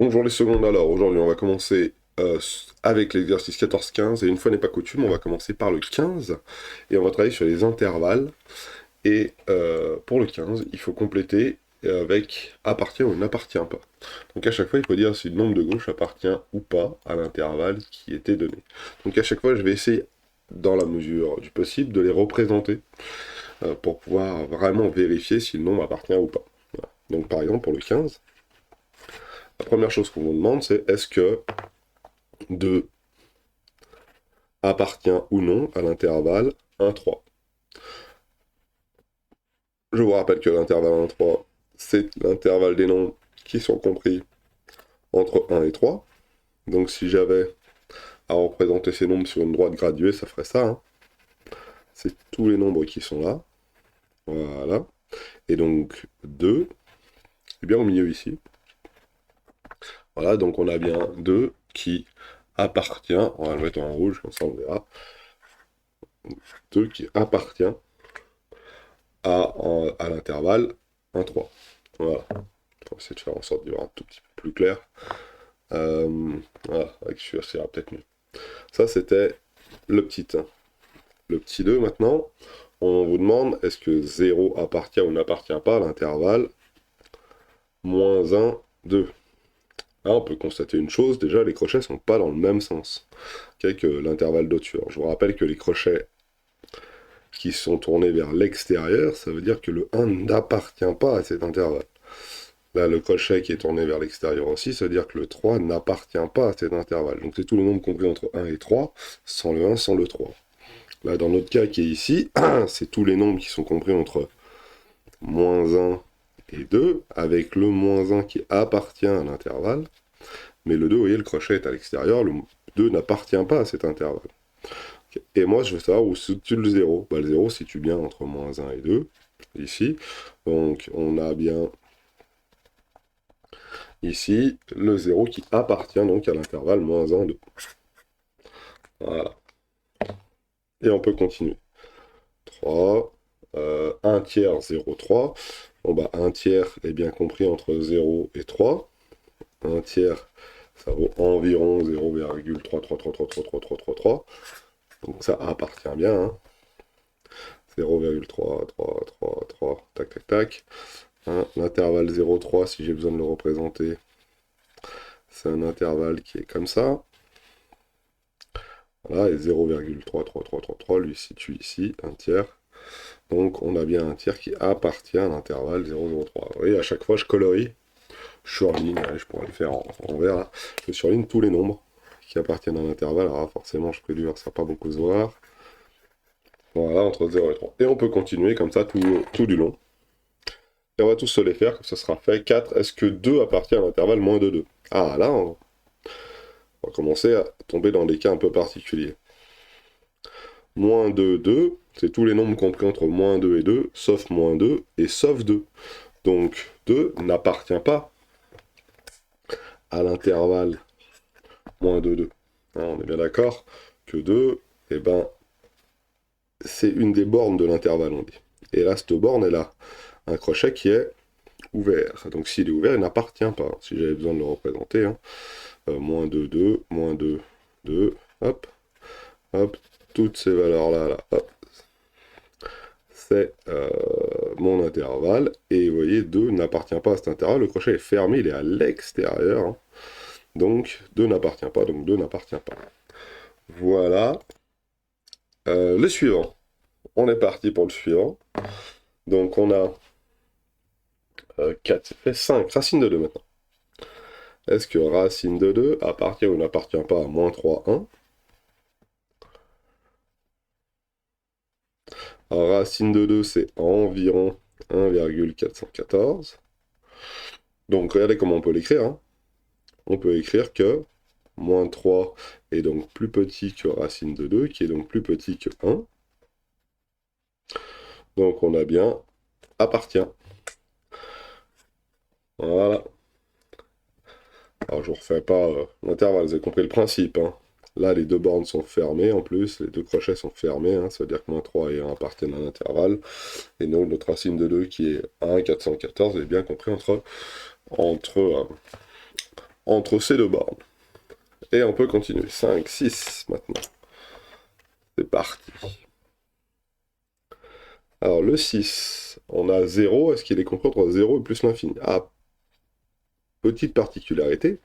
Bonjour les secondes, alors aujourd'hui on va commencer avec l'exercice 14-15 et une fois n'est pas coutume on va commencer par le 15 et on va travailler sur les intervalles et pour le 15 il faut compléter avec appartient ou n'appartient pas. Donc à chaque fois il faut dire si le nombre de gauche appartient ou pas à l'intervalle qui était donné. Donc à chaque fois je vais essayer dans la mesure du possible de les représenter pour pouvoir vraiment vérifier si le nombre appartient ou pas. Voilà. Donc par exemple pour le 15, la première chose qu'on vous demande c'est est-ce que 2 appartient ou non à l'intervalle 1-3. Je vous rappelle que l'intervalle 1-3, c'est l'intervalle des nombres qui sont compris entre 1 et 3. Donc si j'avais à représenter ces nombres sur une droite graduée, ça ferait ça, hein. C'est tous les nombres qui sont là. Voilà. Et donc 2 est bien au milieu ici. Voilà, donc on a bien 2 qui appartient, on va le mettre en rouge, comme ça on verra, 2 qui appartient à l'intervalle 1-3. Voilà. On va essayer de faire en sorte d'y voir un tout petit peu plus clair. Voilà, avec celui-là, ça ira peut-être mieux. Ça, c'était le petit 1. Le petit 2, maintenant, on vous demande est-ce que 0 appartient ou n'appartient pas à l'intervalle moins 1, 2. Là, on peut constater une chose, déjà, les crochets sont pas dans le même sens que l'intervalle d'au-dessus. Je vous rappelle que les crochets qui sont tournés vers l'extérieur, ça veut dire que le 1 n'appartient pas à cet intervalle. Là, le crochet qui est tourné vers l'extérieur aussi, ça veut dire que le 3 n'appartient pas à cet intervalle. Donc c'est tous les nombres compris entre 1 et 3, sans le 1, sans le 3. Là, dans notre cas qui est ici, c'est tous les nombres qui sont compris entre moins 1 et 2, avec le moins 1 qui appartient à l'intervalle. Mais le 2, vous voyez, le crochet est à l'extérieur, le 2 n'appartient pas à cet intervalle. Et moi, je veux savoir où se situe le 0. Bah, le 0 se situe bien entre moins 1 et 2, ici. Donc on a bien ici le 0 qui appartient donc à l'intervalle moins 1, 2. Voilà. Et on peut continuer. 3, 1 tiers, 0, 3. Bon bah 1 tiers est bien compris entre 0 et 3. 1 tiers, ça vaut environ 0,333333333. Donc ça appartient bien, hein. 0,33333, tac tac tac. Hein, l'intervalle 0,3, si j'ai besoin de le représenter, c'est un intervalle qui est comme ça. Voilà, et 0,33333 lui situe ici, un tiers. Donc on a bien un tiers qui appartient à l'intervalle 0,03. Vous voyez, à chaque fois je colorie, je surligne, je pourrais le faire en vert là, je surligne tous les nombres qui appartiennent à l'intervalle. Alors forcément je peux dire ça va pas beaucoup se voir. Voilà, entre 0 et 3. Et on peut continuer comme ça tout du long. Et on va tous se les faire, comme ça sera fait. 4, est-ce que 2 appartient à l'intervalle moins de 2? Ah là, on va commencer à tomber dans des cas un peu particuliers. Moins 2, 2, c'est tous les nombres compris entre moins 2 et 2, sauf moins 2 et sauf 2. Donc 2 n'appartient pas à l'intervalle moins 2, 2. On est bien d'accord que 2, eh ben, c'est une des bornes de l'intervalle, on dit. Et là, cette borne, elle a un crochet qui est ouvert. Donc s'il est ouvert, il n'appartient pas, si j'avais besoin de le représenter. Hein. Moins 2, 2, moins 2, 2, hop, hop, toutes ces valeurs-là, là, hop, c'est mon intervalle. Et vous voyez, 2 n'appartient pas à cet intervalle. Le crochet est fermé, il est à l'extérieur. Hein. Donc 2 n'appartient pas, donc 2 n'appartient pas. Voilà. Le suivant. On est parti pour le suivant. Donc on a 4, ça fait 5. Racine de 2 maintenant. Est-ce que racine de 2 appartient ou n'appartient pas à moins 3, 1? Alors, racine de 2, c'est environ 1,414. Donc regardez comment on peut l'écrire. Hein. On peut écrire que moins 3 est donc plus petit que racine de 2, qui est donc plus petit que 1. Donc on a bien appartient. Voilà. Alors je ne refais pas l'intervalle, vous avez compris le principe. Hein. Là, les deux bornes sont fermées en plus, les deux crochets sont fermés, hein. Ça veut dire que moins 3 et 1 appartiennent à l'intervalle. Et donc notre racine de 2 qui est 1,414 est bien compris entre entre ces deux bornes. Et on peut continuer. 5, 6 maintenant. C'est parti. Alors le 6, on a 0. Est-ce qu'il est compris entre 0 et plus l'infini? Ah, petite particularité.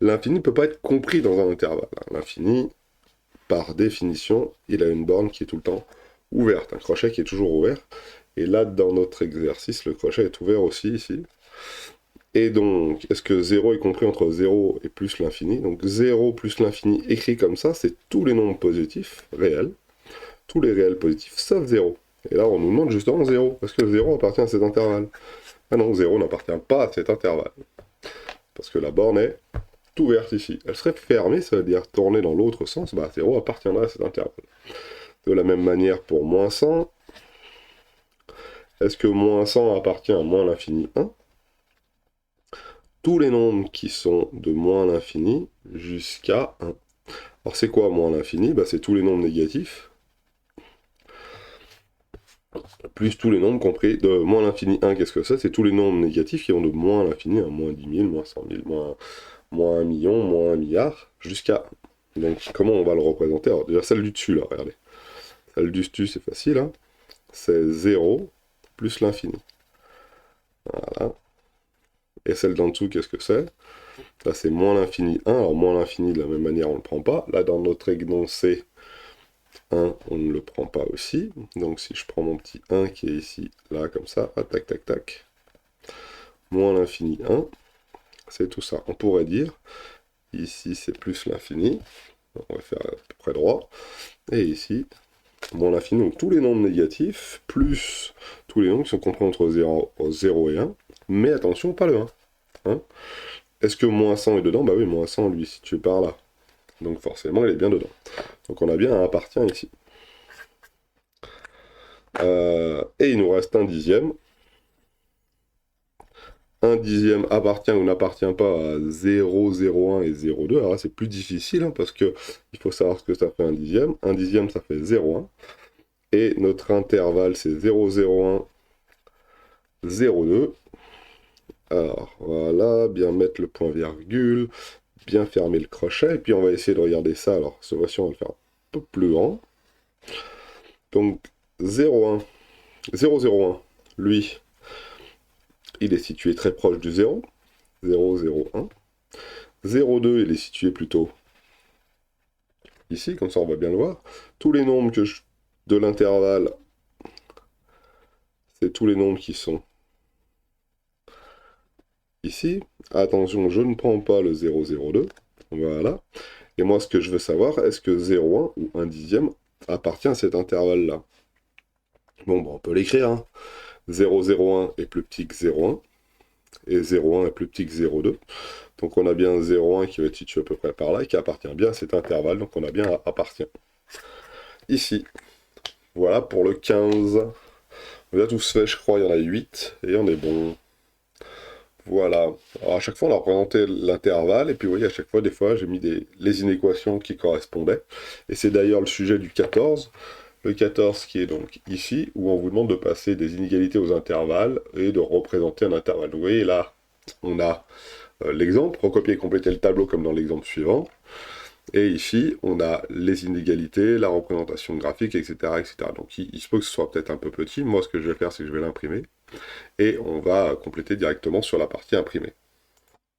L'infini ne peut pas être compris dans un intervalle. L'infini, par définition, il a une borne qui est tout le temps ouverte. Un crochet qui est toujours ouvert. Et là, dans notre exercice, le crochet est ouvert aussi ici. Et donc, est-ce que 0 est compris entre 0 et plus l'infini? Donc 0 plus l'infini écrit comme ça, c'est tous les nombres positifs réels. Tous les réels positifs, sauf 0. Et là, on nous demande justement 0. Est-ce que 0 appartient à cet intervalle? Ah non, 0 n'appartient pas à cet intervalle. Parce que la borne est ouverte ici. Elle serait fermée, ça veut dire tourner dans l'autre sens. Bah, 0 appartiendrait à cet intervalle. De la même manière pour moins 100. Est-ce que moins 100 appartient à moins l'infini 1? Tous les nombres qui sont de moins l'infini jusqu'à 1. Alors c'est quoi moins l'infini? Bah, c'est tous les nombres négatifs, plus tous les nombres compris de moins l'infini 1. Qu'est-ce que c'est? C'est tous les nombres négatifs qui vont de moins l'infini à moins 10 000, moins 100 000, moins 1 million, moins 1 milliard, jusqu'à 1. Donc comment on va le représenter? Alors déjà celle du dessus là, regardez. Celle du dessus c'est facile, hein. C'est 0 plus l'infini. Voilà. Et celle d'en dessous, qu'est-ce que c'est? Là, c'est moins l'infini 1. Alors, moins l'infini, de la même manière, on ne le prend pas. Là, dans notre énoncé 1, on ne le prend pas aussi. Donc, si je prends mon petit 1 qui est ici, là, comme ça, tac, tac, tac. Moins l'infini 1, c'est tout ça. On pourrait dire, ici, c'est plus l'infini. On va faire à peu près droit. Et ici, moins l'infini. Donc, tous les nombres négatifs, plus tous les nombres qui sont compris entre 0 et 1. Mais attention, pas le 1. Hein. Est-ce que moins 100 est dedans? Bah oui, moins 100, lui, situé par là. Donc forcément, il est bien dedans. Donc on a bien un appartient ici. Et il nous reste un dixième. Un dixième appartient ou n'appartient pas à 0, 0,1 et 0,2. Alors là, c'est plus difficile, hein, parce que il faut savoir ce que ça fait un dixième. Un dixième, ça fait 0,1. Et notre intervalle, c'est 0,01, 0,2. Alors, voilà, bien mettre le point-virgule, bien fermer le crochet, et puis on va essayer de regarder ça. Alors, ce voici, on va le faire un peu plus grand. Donc, 0,1, 0,01, lui, il est situé très proche du 0, 0, 0, 1. 0,2, il est situé plutôt ici, comme ça on va bien le voir. Tous les nombres de l'intervalle, c'est tous les nombres qui sont ici. Attention, je ne prends pas le 0,02. Voilà. Et moi, ce que je veux savoir, est-ce que 0,1 ou 1 dixième appartient à cet intervalle-là? Bon, on peut l'écrire. Hein. 0,01 est plus petit que 0,1. Et 0,1 est plus petit que 0,2. Donc on a bien 0,1 qui va être situé à peu près par là et qui appartient bien à cet intervalle. Donc on a bien appartient. Ici. Voilà pour le 15. On a tous fait, je crois, il y en a 8. Et on est bon. Voilà. Alors à chaque fois, on a représenté l'intervalle. Et puis vous voyez, à chaque fois, des fois, j'ai mis les inéquations qui correspondaient. Et c'est d'ailleurs le sujet du 14. Le 14 qui est donc ici, où on vous demande de passer des inégalités aux intervalles et de représenter un intervalle. Vous voyez, là, on a l'exemple, recopier et compléter le tableau comme dans l'exemple suivant. Et ici, on a les inégalités, la représentation graphique, etc. etc. Donc il se peut que ce soit peut-être un peu petit. Moi, ce que je vais faire, c'est que je vais l'imprimer. Et on va compléter directement sur la partie imprimée.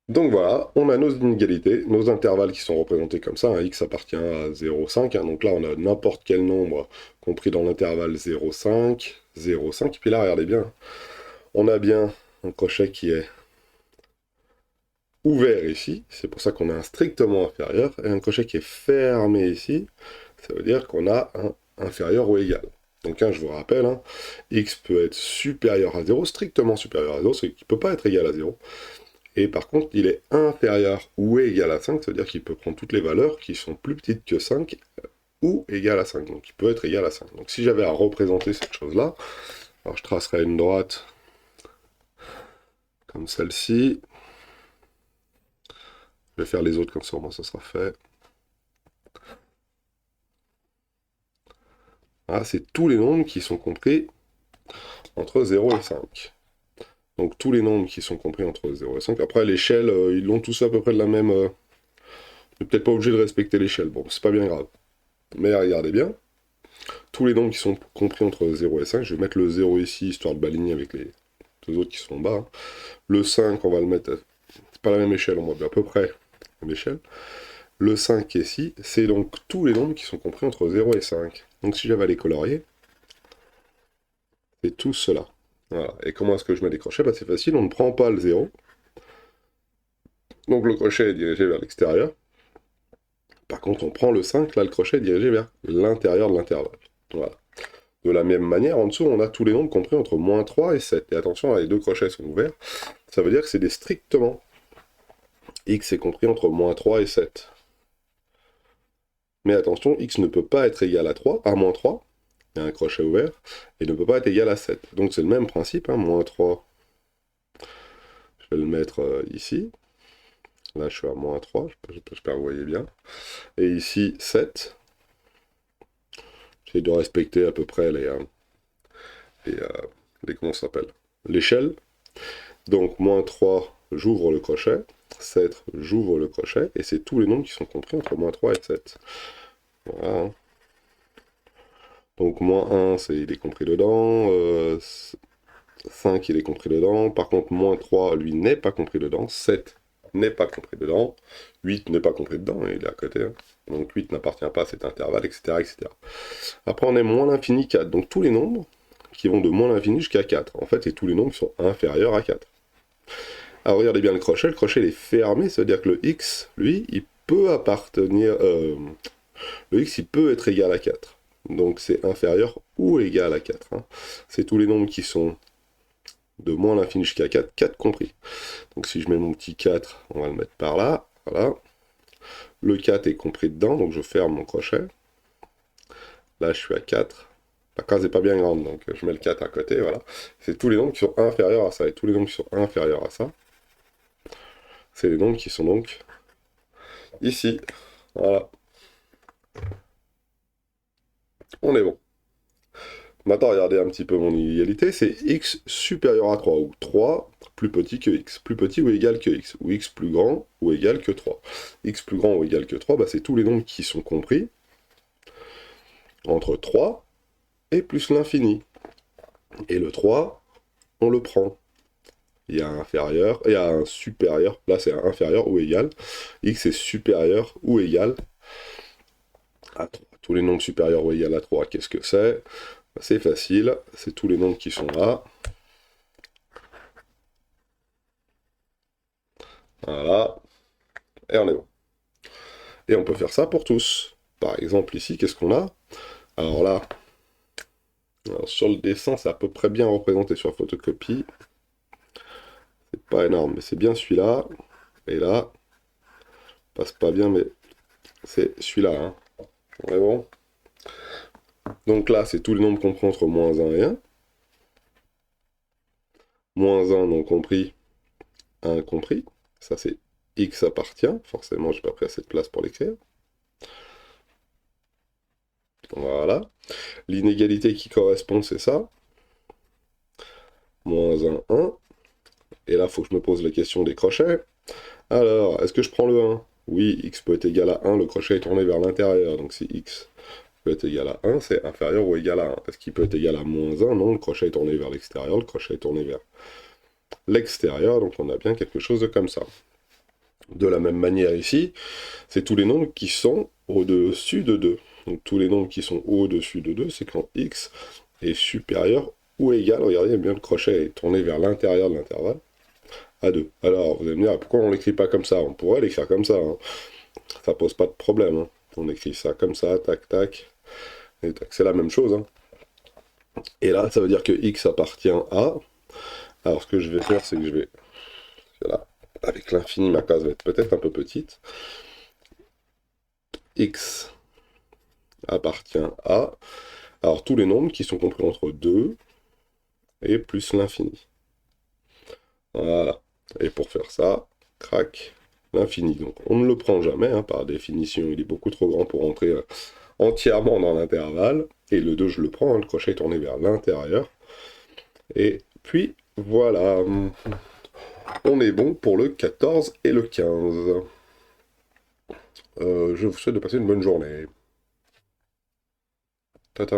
Donc voilà, on a nos inégalités, nos intervalles qui sont représentés comme ça. X appartient à 0,5. Donc là, on a n'importe quel nombre compris dans l'intervalle 0,5, 0,5. Et puis là, regardez bien, on a bien un crochet qui est ouvert ici, c'est pour ça qu'on a un strictement inférieur, et un crochet qui est fermé ici, ça veut dire qu'on a un inférieur ou égal. Donc je vous rappelle, hein, x peut être supérieur à 0, strictement supérieur à 0, c'est qu'il ne peut pas être égal à 0. Et par contre, il est inférieur ou égal à 5, ça veut dire qu'il peut prendre toutes les valeurs qui sont plus petites que 5 ou égales à 5. Donc il peut être égal à 5. Donc si j'avais à représenter cette chose-là, alors je tracerai une droite comme celle-ci. Je vais faire les autres comme ça, au moins ça sera fait. Ah, c'est tous les nombres qui sont compris entre 0 et 5. Donc tous les nombres qui sont compris entre 0 et 5. Après, l'échelle, ils l'ont tous à peu près de la même... on n'est peut-être pas obligé de respecter l'échelle. Bon, c'est pas bien grave. Mais regardez bien. Tous les nombres qui sont compris entre 0 et 5, je vais mettre le 0 ici, histoire de baligner avec les deux autres qui sont en bas. Hein. Le 5, on va le mettre... C'est pas la même échelle, on va à peu près la même échelle. Le 5 qui est ici, c'est donc tous les nombres qui sont compris entre 0 et 5. Donc si j'avais à les colorier, c'est tout cela. Voilà. Et comment est-ce que je mets les crochets? Bah, c'est facile, on ne prend pas le 0. Donc le crochet est dirigé vers l'extérieur. Par contre, on prend le 5, là le crochet est dirigé vers l'intérieur de l'intervalle. Voilà. De la même manière, en dessous, on a tous les nombres compris entre moins 3 et 7. Et attention, là, les deux crochets sont ouverts. Ça veut dire que c'est des strictement. X est compris entre moins 3 et 7. Mais attention, X ne peut pas être égal à 3, à moins 3. Il y a un crochet ouvert. Et ne peut pas être égal à 7. Donc c'est le même principe, hein, moins 3. Je vais le mettre ici. Là, je suis à moins 3. J'espère que vous voyez bien. Et ici, 7. J'essaie de respecter à peu près les comment ça s'appelle? L'échelle. Donc, moins 3, j'ouvre le crochet. 7, j'ouvre le crochet. Et c'est tous les nombres qui sont compris entre moins 3 et 7. Voilà. Donc, moins 1, il est compris dedans. 5, il est compris dedans. Par contre, moins 3, lui, n'est pas compris dedans. 7 n'est pas compris dedans. 8 n'est pas compris dedans, il est à côté. Hein. Donc 8 n'appartient pas à cet intervalle, etc., etc. Après, on est moins l'infini 4. Donc tous les nombres qui vont de moins l'infini jusqu'à 4. En fait, c'est tous les nombres qui sont inférieurs à 4. Alors regardez bien le crochet il est fermé, ça veut dire que le x, lui, il peut appartenir... le x, il peut être égal à 4. Donc c'est inférieur ou égal à 4. Hein. C'est tous les nombres qui sont de moins l'infini jusqu'à 4, 4 compris. Donc si je mets mon petit 4, on va le mettre par là, voilà. Le 4 est compris dedans, donc je ferme mon crochet. Là, je suis à 4. La case n'est pas bien grande, donc je mets le 4 à côté, voilà. C'est tous les nombres qui sont inférieurs à ça. Et tous les nombres qui sont inférieurs à ça, c'est les nombres qui sont donc ici. Voilà. On est bon. Maintenant, regardez un petit peu mon inégalité, c'est x supérieur à 3, ou 3 plus petit que x, plus petit ou égal que x, ou x plus grand ou égal que 3. X plus grand ou égal que 3, bah, c'est tous les nombres qui sont compris entre 3 et plus l'infini. Et le 3, on le prend. Il y a un inférieur, et il y a un supérieur, là c'est un inférieur ou égal, x est supérieur ou égal à 3. Tous les nombres supérieurs ou égal à 3, qu'est-ce que c'est? C'est facile, c'est tous les nombres qui sont là. Voilà, et on est bon. Et on peut faire ça pour tous. Par exemple ici, qu'est-ce qu'on a? Alors là, sur le dessin, c'est à peu près bien représenté sur la photocopie. C'est pas énorme, mais c'est bien celui-là. Et là, passe pas bien, mais c'est celui-là. Hein. On est bon? Donc là, c'est tous les nombres compris entre moins 1 et 1. Moins 1 non compris, 1 compris. Ça, c'est x appartient. Forcément, j'ai pas pris assez de place pour l'écrire. Voilà. L'inégalité qui correspond, c'est ça. Moins 1, 1. Et là, il faut que je me pose la question des crochets. Alors, est-ce que je prends le 1? Oui, x peut être égal à 1, le crochet est tourné vers l'intérieur. Donc si x peut être égal à 1, c'est inférieur ou égal à 1. Est-ce qu'il peut être égal à moins 1? Non, le crochet est tourné vers l'extérieur, le crochet est tourné vers l'extérieur, donc on a bien quelque chose de comme ça. De la même manière ici, c'est tous les nombres qui sont au-dessus de 2. Donc tous les nombres qui sont au-dessus de 2, c'est quand x est supérieur ou égal, regardez bien, le crochet est tourné vers l'intérieur de l'intervalle, à 2. Alors, vous allez me dire, pourquoi on l'écrit pas comme ça? On pourrait l'écrire comme ça, hein. Ça pose pas de problème. Hein. On écrit ça comme ça, tac, tac, et tac. C'est la même chose. Hein. Et là, ça veut dire que x appartient à... Alors, ce que je vais faire, c'est que je vais... Là, avec l'infini, ma case va être peut-être un peu petite. X appartient à... Alors, tous les nombres qui sont compris entre 2 et plus l'infini. Voilà. Et pour faire ça, crac, l'infini. Donc, on ne le prend jamais, hein, par définition. Il est beaucoup trop grand pour entrer entièrement dans l'intervalle. Et le 2, je le prends, hein, le crochet est tourné vers l'intérieur. Et puis, Voilà. On est bon pour le 14 et le 15. Je vous souhaite de passer une bonne journée. Tata.